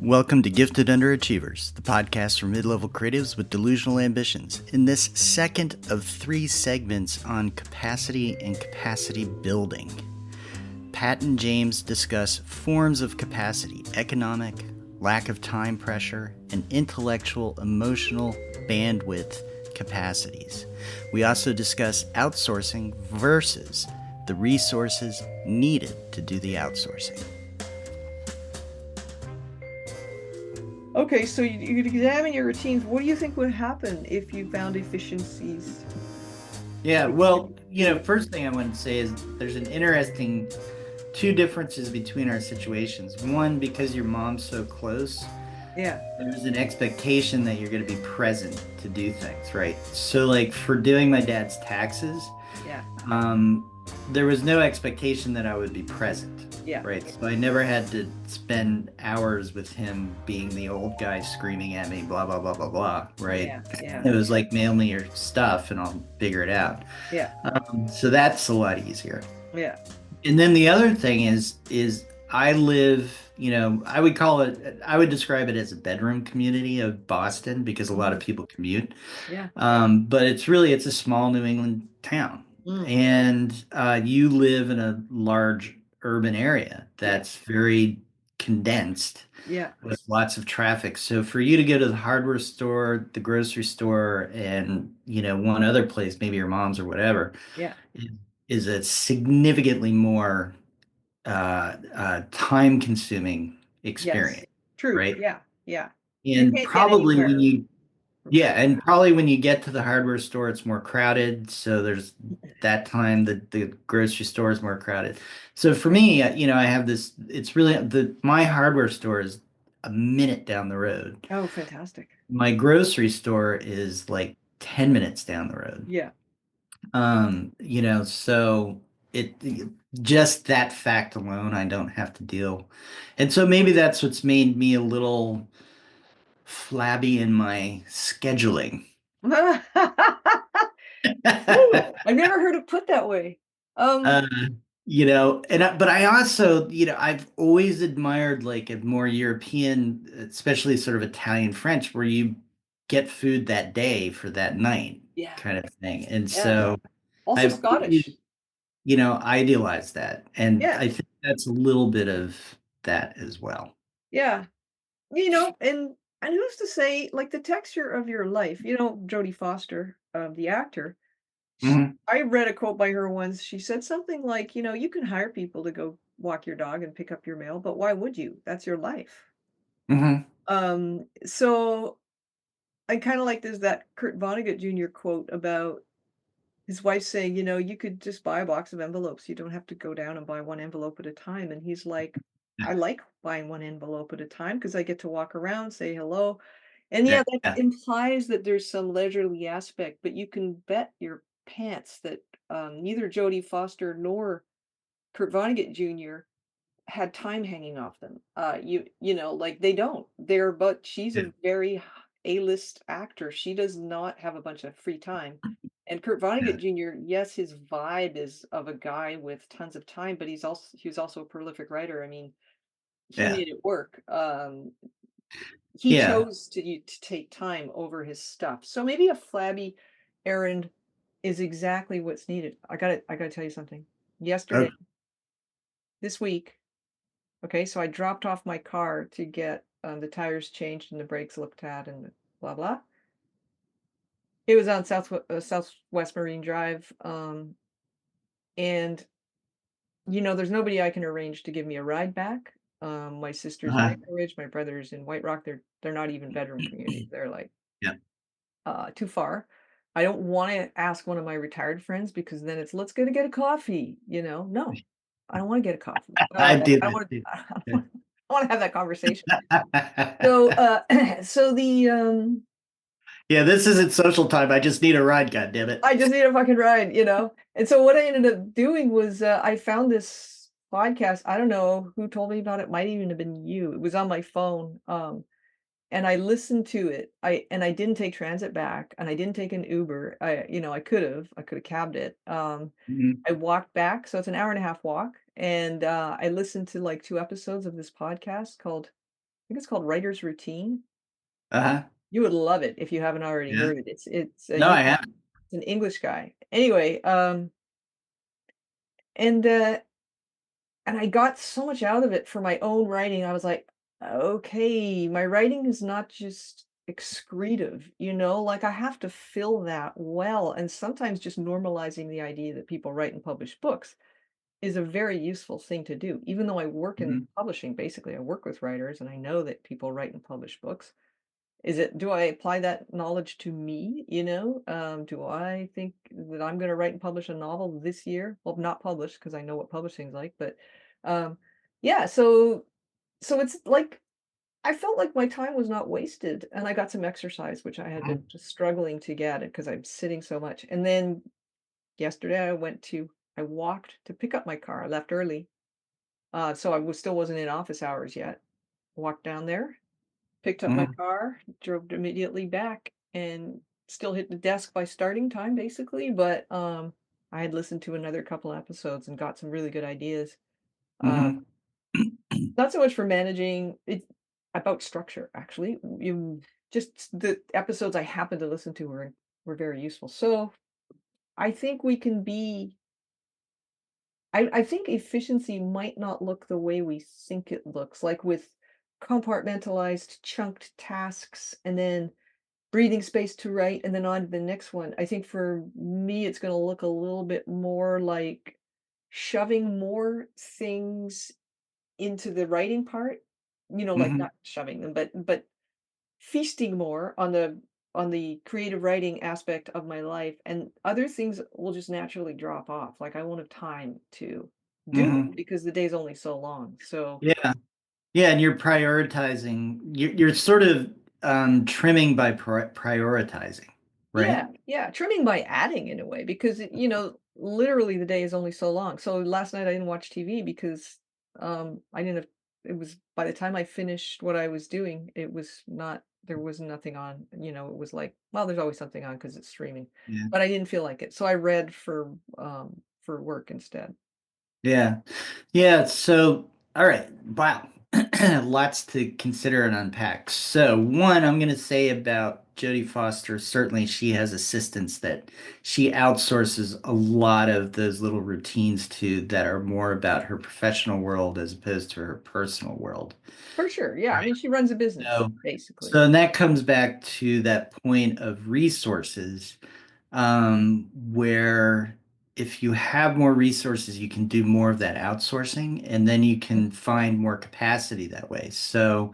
Welcome to Gifted Underachievers, the podcast for mid-level creatives with delusional ambitions. In this second of 3 segments on capacity and capacity building, Pat and James discuss forms of capacity: economic, lack of time pressure, and intellectual, emotional bandwidth capacities. We also discuss outsourcing versus the resources needed to do the outsourcing. Okay, so you'd examine your routines. What do you think would happen if you found efficiencies? Yeah, well, first thing I want to say is there's an interesting 2 differences between our situations. One, because your mom's so close, Yeah, there's an expectation that you're going to be present to do things, right? So, like for doing my dad's taxes, yeah, um, there was no expectation that I would be present, yeah, right? So I never had to spend hours with him being the old guy screaming at me, blah, blah, blah, blah, blah, right? yeah, yeah, It was like, mail me your stuff and I'll figure it out. yeah, So that's a lot easier. yeah, And then the other thing is I live, I would call it, I would describe it as a bedroom community of Boston because a lot of people commute. yeah. But it's a small New England town. Mm, And you live in a large urban area yeah, that's very condensed yeah, with lots of traffic. So for you to go to the hardware store, the grocery store, and one other place, maybe your mom's or whatever, yeah. is a significantly more time consuming Yes. experience, True. right? Yeah, yeah. You And can't get probably when anywhere. you get to the hardware store, it's more crowded. So there's that time that the grocery store is more crowded. So for me, I have this, it's really my hardware store is a minute down the road. Oh, fantastic. My grocery store is like 10 minutes down the road. Yeah. So it just that fact alone, I don't have to deal. And so maybe that's what's made me a little flabby in my scheduling. Ooh, I've never heard it put that way. Uh, but I also, I've always admired like a more European, especially sort of Italian French, where you get food that day for that night Yeah, kind of thing. And yeah. so Also I've Scottish. idealize that. And Yeah, I think that's a little bit of that as well. yeah. And who's to say, like, the texture of your life, Jodie Foster, the actor, Hmm. I read a quote by her once. She said something like, you can hire people to go walk your dog and pick up your mail, but why would you? That's your life. Hmm. So I kind of like there's that Kurt Vonnegut Jr. quote about his wife saying, you could just buy a box of envelopes. You don't have to go down and buy one envelope at a time. And he's like, I like buying one envelope at a time because I get to walk around, say hello. And yeah, Yeah. that Yeah. implies that there's some leisurely aspect, but you can bet your pants that neither Jodie Foster nor Kurt Vonnegut Jr. had time hanging off them. Like they don't. But she's Yeah. a very A-list actor. She does not have a bunch of free time. And Kurt Yeah. Vonnegut Jr., yes, his vibe is of a guy with tons of time, but he was also a prolific writer. I mean, he Yeah. made it work. He Yeah. chose to take time over his stuff. So maybe a flabby errand is exactly what's needed. I gotta tell you something. Oh, Yesterday, this week, okay, so I dropped off my car to get the tires changed and the brakes looked at and blah blah. It was on Southwest Marine Drive, and there's nobody I can arrange to give me a ride back. My sister's in uh-huh. Anchorage, my brother's in White Rock. They're not even bedroom communities. They're like Yeah. too far. I don't want to ask one of my retired friends because then it's let's go to get a coffee. No, I don't want to get a coffee. I did I it want too. to. I want to have that conversation. Yeah. So, so the Yeah, this isn't social time. I just need a ride, God damn it. I just need a fucking ride. And so what I ended up doing was I found this podcast. I don't know who told me about it. Might even have been you. It was on my phone. And I listened to it. I didn't take transit back, and I didn't take an Uber. I could have cabbed it. Mhm. I walked back, so it's an hour and a half walk, and I listened to like 2 episodes of this podcast called think it's called Writer's Routine. Uh-huh. You would love it if you haven't already Yeah. heard it. It's No, I haven't. an English guy. Anyway, and, uh and I got so much out of it for my own writing. I was like, "Okay, my writing is not just excretive," you know? Like, I have to fill that well, and sometimes just normalizing the idea that people write and publish books is a very useful thing to do. Even though I work in Mhm. publishing, basically, I work with writers, and I know that people write and publish books. Do I apply that knowledge to me, you know? Do I think that I'm gonna write and publish a novel this year? Well, not published because I know what publishing's like, but, um, yeah, so it's like I felt like my time was not wasted, and I got some exercise, which I had Mhm. been just struggling to get because 'cause I'm sitting so much, and then yesterday, I walked to pick up my car. I left early, so still wasn't in office hours yet. Walked down there, picked up my Mhm. car, drove immediately back, and still hit the desk by starting time, basically. But I had listened to another couple episodes and got some really good ideas. Uh, Mhm. not so much for managing it, about structure, actually. You just the episodes I happened to listen to were very useful. So I think we can be I think efficiency might not look the way we think it looks, like with compartmentalized, chunked tasks and then breathing space to write and then on to the next one. I think for me, it's going to look a little bit more like shoving more things into the writing part, like Mhm. not shoving them, but feasting more on the creative writing aspect of my life, and other things will just naturally drop off. Like I won't have time to do them Mhm. because the day's only so long. So Yeah. Yeah, and you're prioritizing. You're sort of trimming by prioritizing, right? yeah, yeah, trimming by adding in a way because literally the day is only so long. So last night I didn't watch TV because I didn't have it was by the time I finished what I was doing, it was not there was nothing on, it was like, well, there's always something on because it's streaming. Yeah. But I didn't feel like it. So I read for work instead. Yeah. Yeah. So, all right. Wow. Lots to consider and unpack. So, one, I'm going to say about Jodie Foster, certainly she has assistants that she outsources a lot of those little routines to that are more about her professional world as opposed to her personal world. For sure. Yeah. I Right. mean, she runs a business, So, basically. so and that comes back to that point of resources, where if you have more resources, you can do more of that outsourcing, and then you can find more capacity that way. So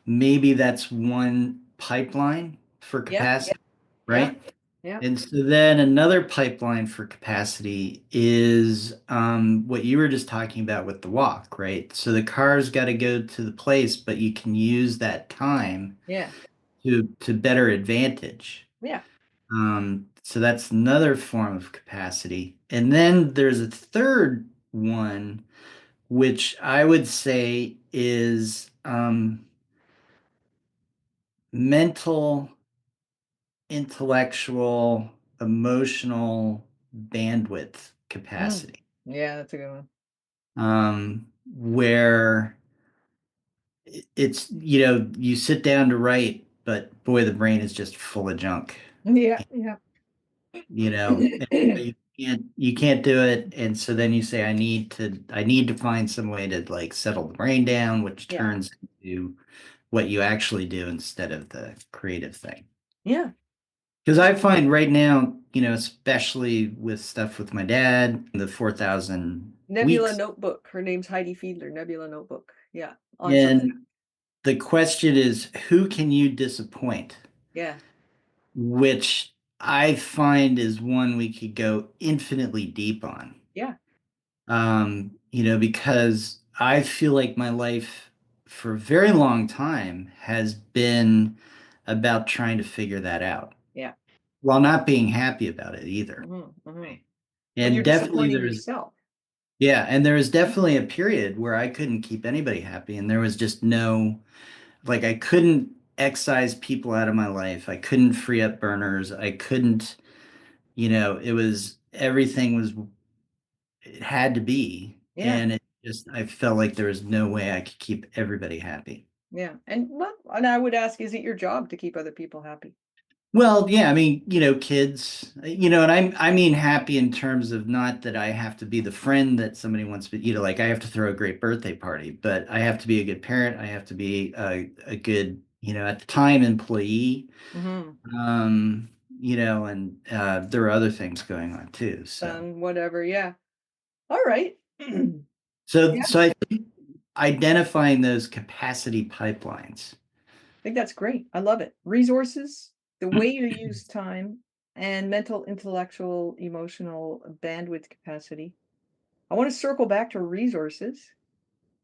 maybe that's one pipeline for Yeah. capacity, Yeah. right? Yeah. And so then another pipeline for capacity is what you were just talking about with the walk, right? So the car's got to go to the place, but you can use that time Yeah. to better advantage. Yeah. So that's another form of capacity. And then there's a third one, which I would say is mental, intellectual, emotional bandwidth Mm. capacity, Yeah. That's a good one. where it's, you sit down to write, but boy, the brain is just full of junk. Yeah. Yeah. And so you can't do it, and so then you say I need to find some way to like settle the brain down, which Yeah. turns into what you actually do instead of the creative thing. Yeah. Because I find right now, especially with stuff with my dad, the 4,000 Nebula weeks, Notebook. Her name's Heidi Fiedler, Nebula Notebook. Yeah, on Substack. and the question is, who can you disappoint? Yeah, Which I find is one we could go infinitely deep on. yeah, Because I feel like my life for a very long time has been about trying to figure that out yeah. while not being happy about it either. Mhm, mhm. When And you're definitely disappointing there's, yourself. yeah, and there was definitely a period where I couldn't keep anybody happy, and there was just no, like, I couldn't excise people out of my life. I couldn't free up burners. I couldn't, it was everything was it had to be, Yeah, and I felt like there was no way I could keep everybody happy. Yeah. And I would ask, is it your job to keep other people happy? Well, yeah, I mean, kids, and I mean happy in terms of not that I have to be the friend that somebody wants, but like I have to throw a great birthday party, but I have to be a good parent. I have to be a good, at the time employee. Mhm. Um, and there are other things going on too. So, Son, whatever, yeah. Alright. so, Yeah, so I think identifying those capacity pipelines. I think that's great. I love it. Resources, the way you use time, and mental, intellectual, emotional bandwidth capacity. I wanna circle back to resources,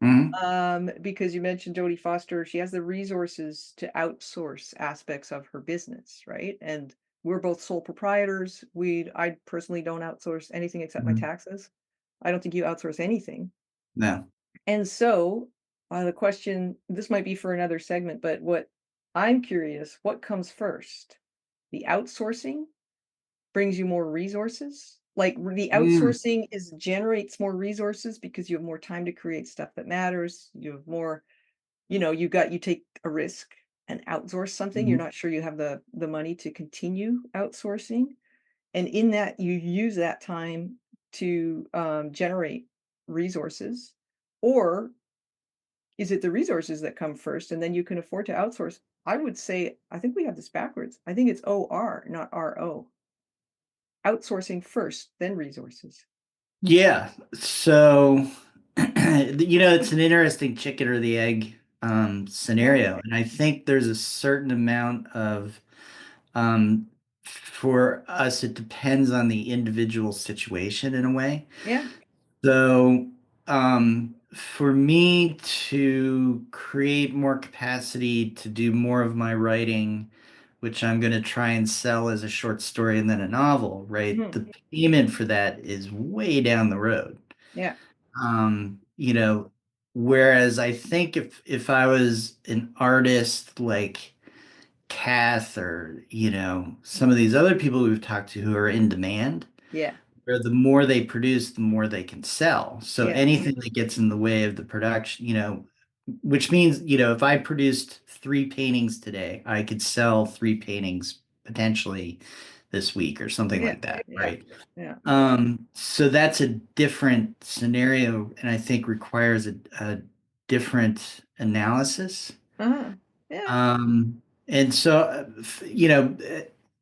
Mhm. because you mentioned Jodie Foster, she has the resources to outsource aspects of her business, right? And we're both sole proprietors. I personally don't outsource anything except my Mhm. taxes. I don't think you outsource anything. No. And so, the question, this might be for another segment, but what I'm curious, what comes first? The outsourcing brings you more resources? Like, the Mm. outsourcing is generates more resources because you have more time to create stuff that matters. You have more, you take a risk and outsource something. You're Mhm. not sure you have the money to continue outsourcing. And in that, you use that time to generate resources. Or is it the resources that come first and then you can afford to outsource? I would say, I think we have this backwards. I think it's OR, not RO. Outsourcing first, then resources. Yeah. So, it's an interesting chicken or the egg Yeah. scenario. And I think there's a certain amount of, for us, it depends on the individual situation in a way. Yeah. So, for me to create more capacity to do more of my writing, which I'm going to try and sell as a short story and then a novel, right? Mhm. The payment for that is way down the road. Yeah. Um, you know, Whereas I think if I was an artist like Kath or, some of these other people we've talked to who are in demand, Yeah. where the more they produce, the more they can sell. So Yeah. anything that gets in the way of the production, which means, if I produced three paintings today, I could sell three paintings potentially this week or something Yeah. like that, Yeah. right? Yeah. So that's a different scenario, and I think requires a different analysis. Uh-huh. Yeah. And so,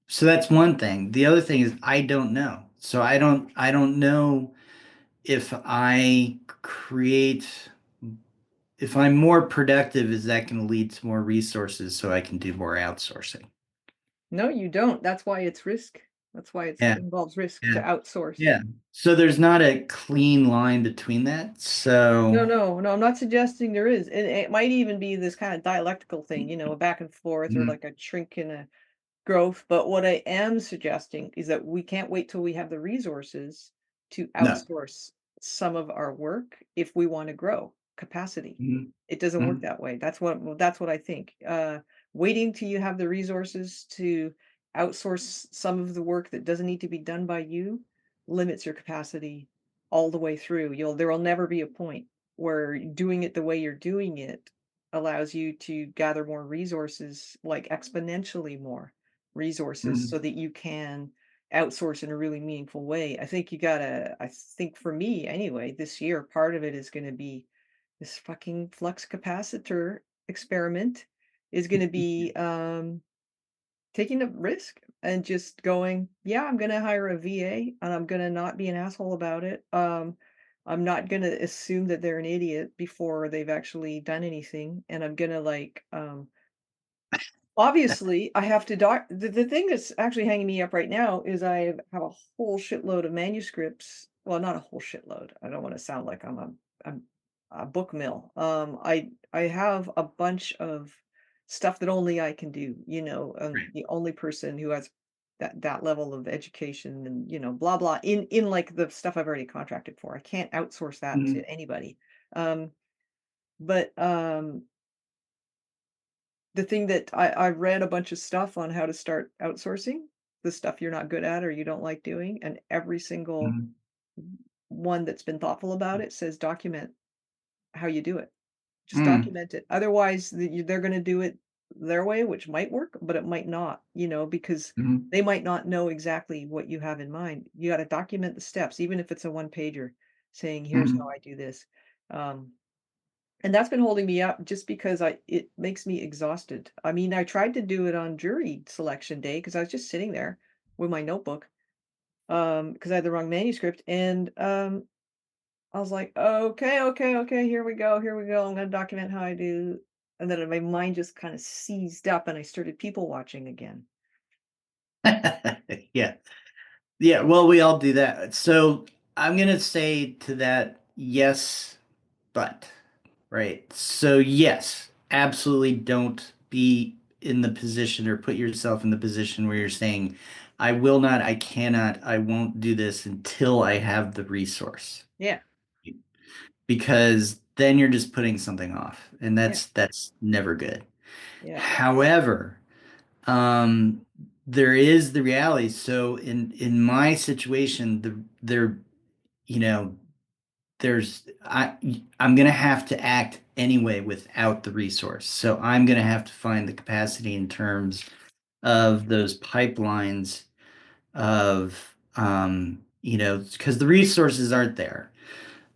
so that's one thing. The other thing is I don't know. So I don't know if I create, if I'm more productive, is that going to lead to more resources so I can do more outsourcing? No, you don't. That's why it's risk. That's why it Yeah, involves risk yeah, to outsource. yeah. So there's not a clean line between that. No, So, no, no, I'm not suggesting there is. And it might even be this kind of dialectical thing, a back and forth or mhm, like a shrink and a growth. But what I am suggesting is that we can't wait till we have the resources to no. outsource some of our work if we want to grow capacity. Mhm, It doesn't work mhm, that way. That's what I think. Waiting till you have the resources to outsource some of the work that doesn't need to be done by you limits your capacity all the way through. There will never be a point where doing it the way you're doing it allows you to gather more resources, like exponentially more resources, mhm, so that you can outsource in a really meaningful way. I think for me anyway, this year, part of it is going to be this fucking flux capacitor experiment is going to be taking a risk and just going, yeah, I'm going to hire a VA and I'm going to not be an asshole about it. I'm not going to assume that they're an idiot before they've actually done anything. And I'm going to obviously I have to the thing that's actually hanging me up right now is I have a whole shitload of manuscripts. Well, not a whole shitload. I don't want to sound like I'm a book mill. I have a bunch of stuff that only I can do. right. The only person who has that level of education and blah blah in like the stuff I've already contracted for. I can't outsource that Mhm, to anybody. Um, but the thing that I read a bunch of stuff on how to start outsourcing the stuff you're not good at or you don't like doing, and every single mhm. one that's been thoughtful about it says document how you do it. Just Mm, document it. Otherwise, they're gonna do it their way, which might work, but it might not, because mhm, they might not know exactly what you have in mind. You gotta document the steps, even if it's a one pager saying, "Here's how mhm, I do this." Um, and that's been holding me up just because it makes me exhausted. I mean, I tried to do it on jury selection day because I was just sitting there with my notebook, because I had the wrong manuscript, and, I was like, "Okay, okay, okay, here we go, here we go. I'm gonna document how I do." And then my mind just kinda seized up and I started people watching again. yeah. Yeah, well, we all do that. So I'm gonna say to that, yes, but, right? So yes, absolutely don't be in the position or put yourself in the position where you're saying, I will not, I cannot, I won't do this until I have the resource. Yeah, Because then you're just putting something off, and yeah, that's never good. yeah. However, um, there is the reality. So in my situation, there, you know, I'm gonna have to act anyway without the resource. So I'm gonna have to find the capacity in terms of those pipelines of because the resources aren't there.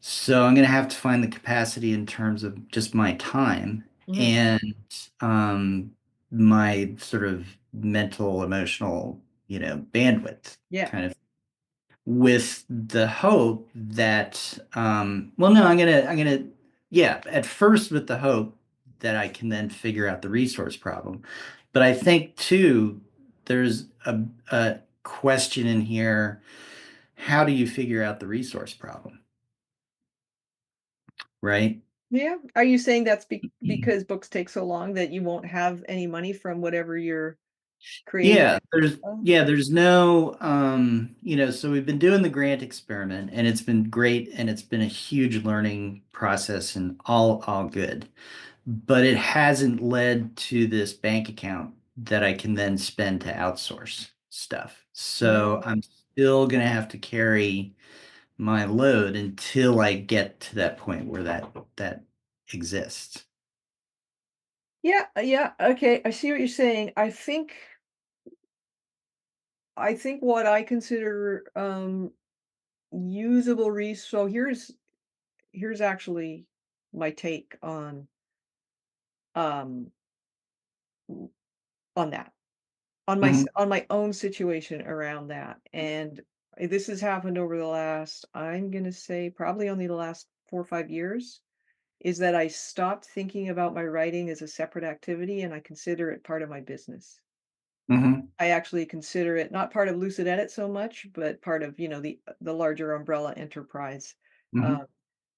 So I'm gonna have to find the capacity in terms of just my time Mhm. and um, my sort of mental, emotional, bandwidth, Yeah. kind of, with the hope that, well, no, yeah, at first with the hope that I can then figure out the resource problem. But I think too, there's a question in here. How do you figure out the resource problem, right? Yeah. Are you saying that's because books take so long that you won't have any money from whatever you're creating? Oh, There's no so we've been doing the grant experiment and it's been great and it's been a huge learning process and all good. But it hasn't led to this bank account that I can then spend to outsource stuff. So oh. I'm still gonna have to carry my load until I get to that point where that exists. Yeah, yeah, okay, I see what you're saying. I think what I consider, usable so here's actually my take um, on that. Mhm, On my own situation around that, and this has happened over the last, I'm gonna say, probably only the last 4 or 5 years, is that I stopped thinking about my writing as a separate activity, and I consider it part of my business. mhm, I actually consider it not part of Lucid Edit so much, but part of, the larger umbrella enterprise, mhm. uh,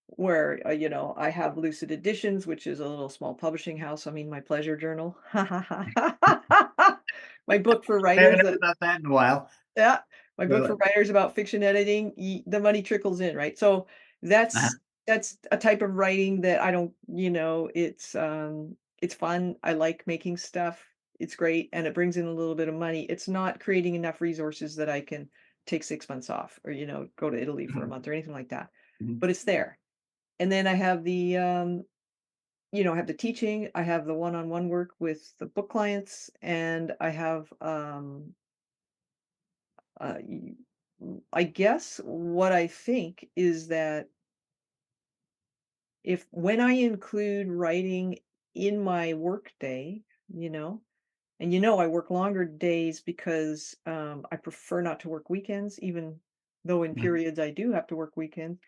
where, I have Lucid Editions, which is a little small publishing house. I mean, my pleasure journal. My book for I haven't writers heard that about that in a while. yeah, my book for So, writers about fiction editing, the money trickles in, right? So uh-huh, that's a type of writing that I don't, it's fun. I like making stuff. It's great, and it brings in a little bit of money. It's not creating enough resources that I can take 6 months off or go to Italy for a mhm, month or anything like that. mhm, But it's there. And then I have I have the teaching, I have the one-on-one work with the book clients, and I have I guess what I think is that if when I include writing in my work day, and I work longer days because I prefer not to work weekends, even though in mhm, periods I do have to work weekends.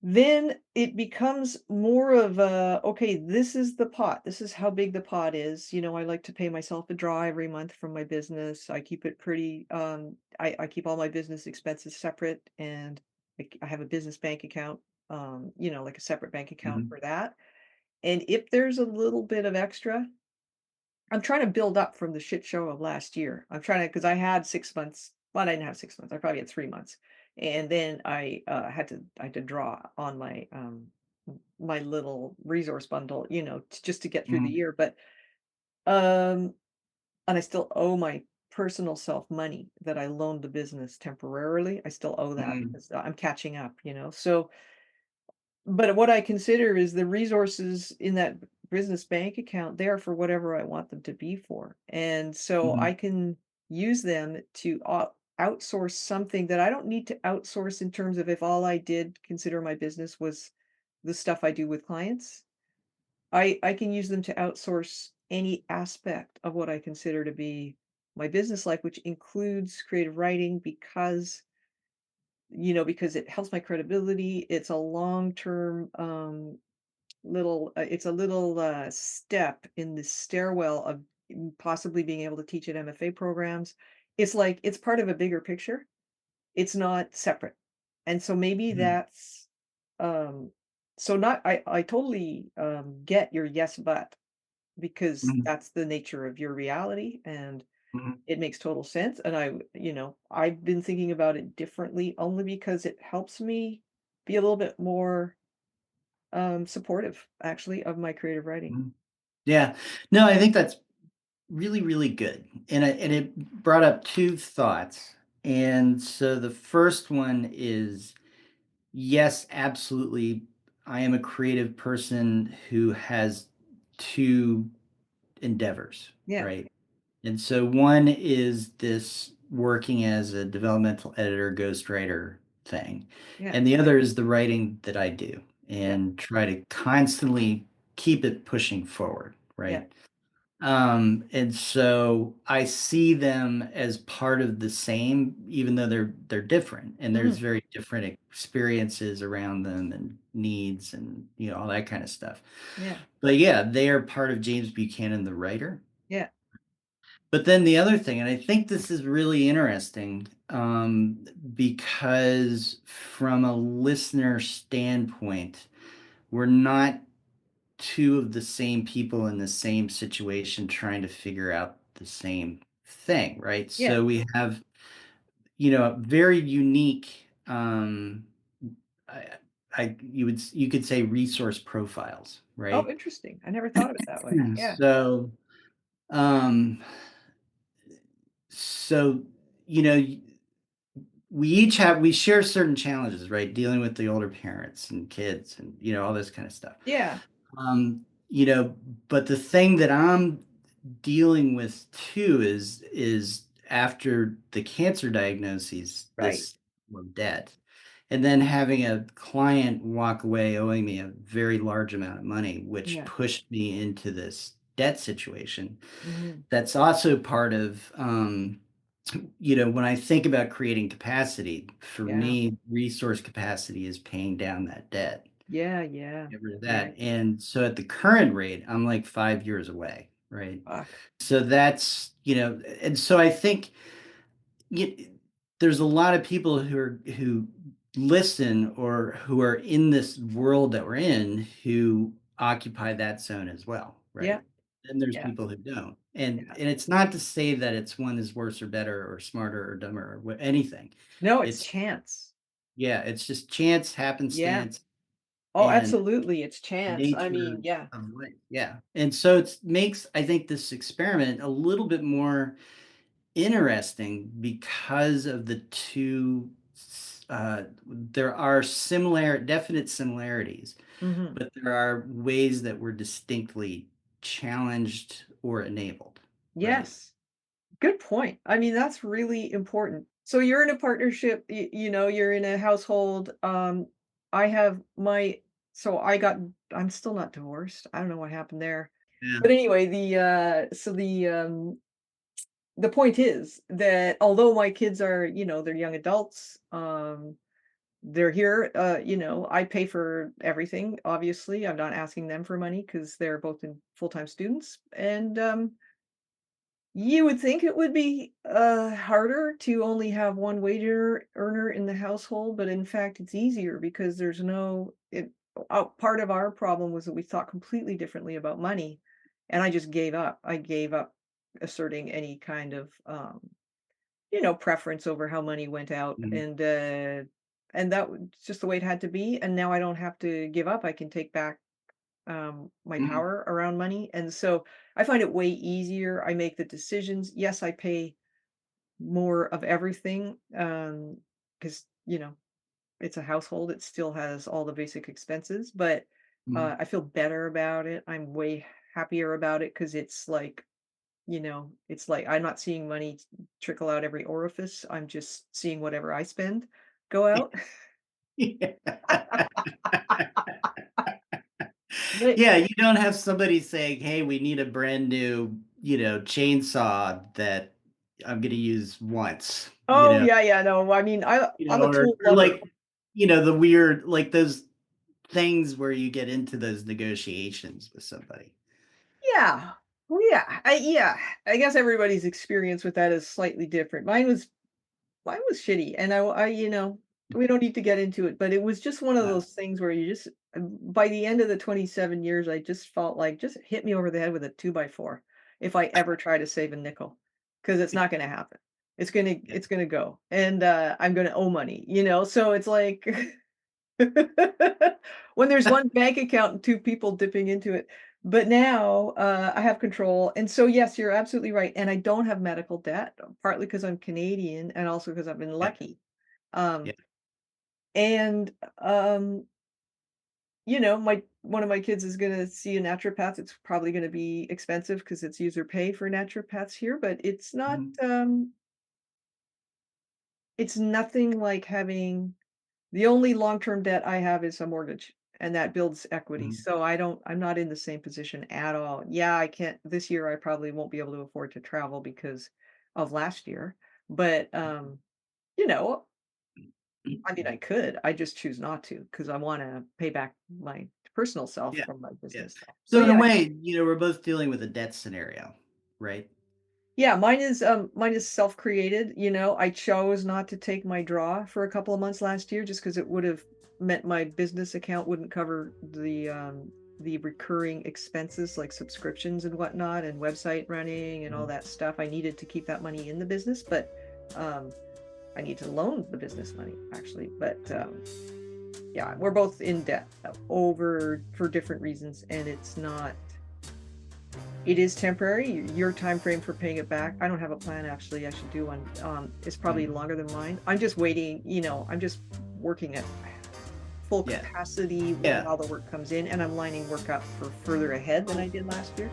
Then it becomes more of a, okay, this is the pot. This is how big the pot is. I like to pay myself a draw every month from my business. I keep it pretty, I keep all my business expenses separate, and I have a business bank account, like a separate bank account mhm, for that. And if there's a little bit of extra, I'm trying to build up from the shit show of last year. I'm trying to, because I had 6 months. Well, I didn't have 6 months. I probably had 3 months, and then I had to draw on my little resource bundle, just to get through the mhm, year. But um, and I still owe my personal self money that I loaned the business temporarily. I still owe that mhm, because I'm catching up. So but what I consider is the resources in that business bank account there for whatever I want them to be for. And so Mhm, I can use them to outsource something that I don't need to outsource in terms of if all I did consider my business was the stuff I do with clients. I can use them to outsource any aspect of what I consider to be my business life, which includes creative writing because because it helps my credibility. It's a long-term it's a little step in the stairwell of possibly being able to teach at MFA programs. It's like it's part of a bigger picture. It's not separate. And so maybe mhm, that's so not I totally get your yes but because mhm, that's the nature of your reality and mhm, it makes total sense. And I've been thinking about it differently only because it helps me be a little bit more supportive actually of my creative writing. mhm. Yeah. No, I think that's really, really good. And it brought up 2 thoughts. And so the first one is, yes, absolutely, I am a creative person who has 2 endeavors, Yeah. right? And so one is this working as a developmental editor, ghostwriter thing, Yeah. and the other is the writing that I do Yeah. and try to constantly keep it pushing forward, Yeah. right? And so I see them as part of the same, even though they're different, and there's Mhm. very different experiences around them and needs and all that kind of stuff. Yeah. But yeah, they are part of James Buchanan, the writer. Yeah. But then the other thing, and I think this is really interesting, because from a listener standpoint, we're not two of the same people in the same situation trying to figure out the same thing, right? Yeah. So we have, a very unique, I, you could say resource profiles, Oh, right? interesting. I never thought of it that way. Yeah. Yeah. Um, so, you know, we share certain challenges, right? Dealing with the older parents and kids and, all this kind of stuff. Yeah. Um, you know, but the thing that I'm dealing with too is after the cancer diagnoses, Right. this debt, and then having a client walk away owing me a very large amount of money, which Yeah. pushed me into this debt situation. Mhm. That's also part of, when I think about creating capacity, for Yeah. me, resource capacity is paying down that debt. Yeah. Yeah. Get rid of Yeah. that. And so at the current rate, I'm like 5 years away, right? Fuck. So that's, and so I think y there's a lot of people who listen or who are in this world that we're in who occupy that zone as well, Yeah. right? And there's Yeah. people who don't. And Yeah. and it's not to say that it's one is worse or better or smarter or dumber or anything. No, it's It's chance. yeah, it's just chance, Yeah. happenstance, Oh, and absolutely. It's chance. I nature mean, yeah. of life. Yeah. And so it makes, I think, this experiment a little bit more interesting because of the two there are definite similarities, Mhm. but there are ways that we're distinctly challenged or enabled, right? Yes. Good point. I mean, that's really important. So you're in a partnership, you're in a household. I have my so I got I'm still not divorced. I don't know what happened there. Yeah. But anyway, the point is that although my kids are, they're young adults, they're here, I pay for everything, obviously. I'm not asking them for money because they're both in full-time students. And you would think it would be, harder to only have one earner in the household, but in fact, it's easier because there's no it part of our problem was that we thought completely differently about money, and I just gave up. I gave up asserting any kind of, preference over how money went out, Mhm. and that was just the way it had to be, and now I don't have to give up. I can take back my Mhm. power around money. And so I find it way easier. I make the decisions. Yes, I pay more of everything because, it's a household. It still has all the basic expenses, but Mhm. I feel better about it. I'm way happier about it because it's like, it's like I'm not seeing money trickle out every orifice. I'm just seeing whatever I spend go out. Yeah. But Yeah, you don't have somebody saying, "Hey, we need a brand new, chainsaw that I'm gonna use once," oh yeah, yeah, no. I mean, I'm a tool or lover. like, the weird like those things where you get into those negotiations with somebody. Yeah. Well, yeah. I guess everybody's experience with that is slightly different. Mine was shitty, and we don't need to get into it, but it was just one of Uh, those things where you just by the end of the 27 years, I just felt like just hit me over the head with a 2 by 4 if I ever try to save a nickel, because it's not gonna happen. It's gonna yeah. it's gonna go, and, I'm gonna owe money, so it's like when there's one bank account and 2 people dipping into it. But now, I have control, and so, yes, you're absolutely right, and I don't have medical debt, partly because 'cause I'm Canadian and also because 'cause I've been Yeah, lucky. Um, yeah. and, my one of my kids is gonna see a naturopath. It's probably gonna be expensive because it's user pay for naturopaths here, but Mhm, it's nothing like having the only long-term debt I have is a mortgage, and that builds equity, mhm, so I'm not in the same position at all. Yeah, I can't this year, I probably won't be able to afford to travel because of last year, but, you know, I mean, I could, I just choose not to because I wanna pay back my personal self yeah, from my yeah. business self. So, So in a yeah. way, we're both dealing with a debt scenario, right? Yeah, mine is self-created, I chose not to take my draw for a couple of months last year just because it would've meant my business account wouldn't cover the recurring expenses like subscriptions and whatnot and website running and all Mhm, that stuff. I needed to keep that money in the business, but, um, I need to loan the business money actually, but, yeah, we're both in debt, over for different reasons, and it is temporary. Your time frame for paying it back, I don't have a plan actually, I should do one. It's probably mhm. longer than mine. I'm just waiting, I'm just working at full Yeah, capacity yeah, while the work comes in, and I'm lining work up for further ahead than I did last year.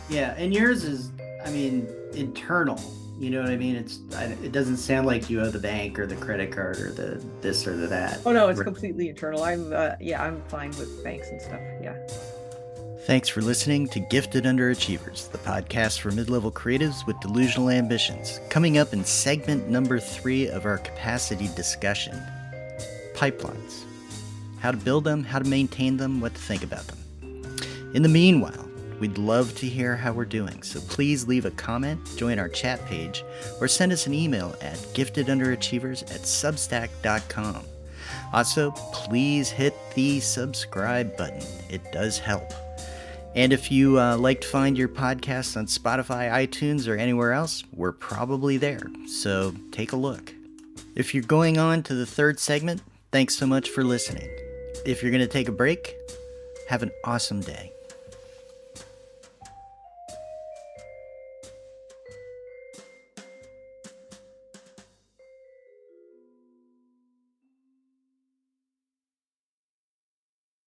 yeah, and yours is, I mean, internal, you know what I mean? It doesn't sound like you owe the bank or the credit card or the this or the that, Oh, no, it's right? completely internal. Yeah, I'm fine with banks and stuff, yeah. Thanks for listening to Gifted Underachievers, the podcast for mid-level creatives with delusional ambitions. Coming up in segment number 3 of our capacity discussion, pipelines. How to build them, how to maintain them, what to think about them. In the meanwhile, we'd love to hear how we're doing, so please leave a comment, join our chat page, or send us an email at giftedunderachievers@substack.com. Also, please hit the subscribe button. It does help. And if you like to find your podcasts on Spotify, iTunes, or anywhere else, we're probably there, so take a look. If you're going on to the third segment, thanks so much for listening. If you're going to take a break, have an awesome day.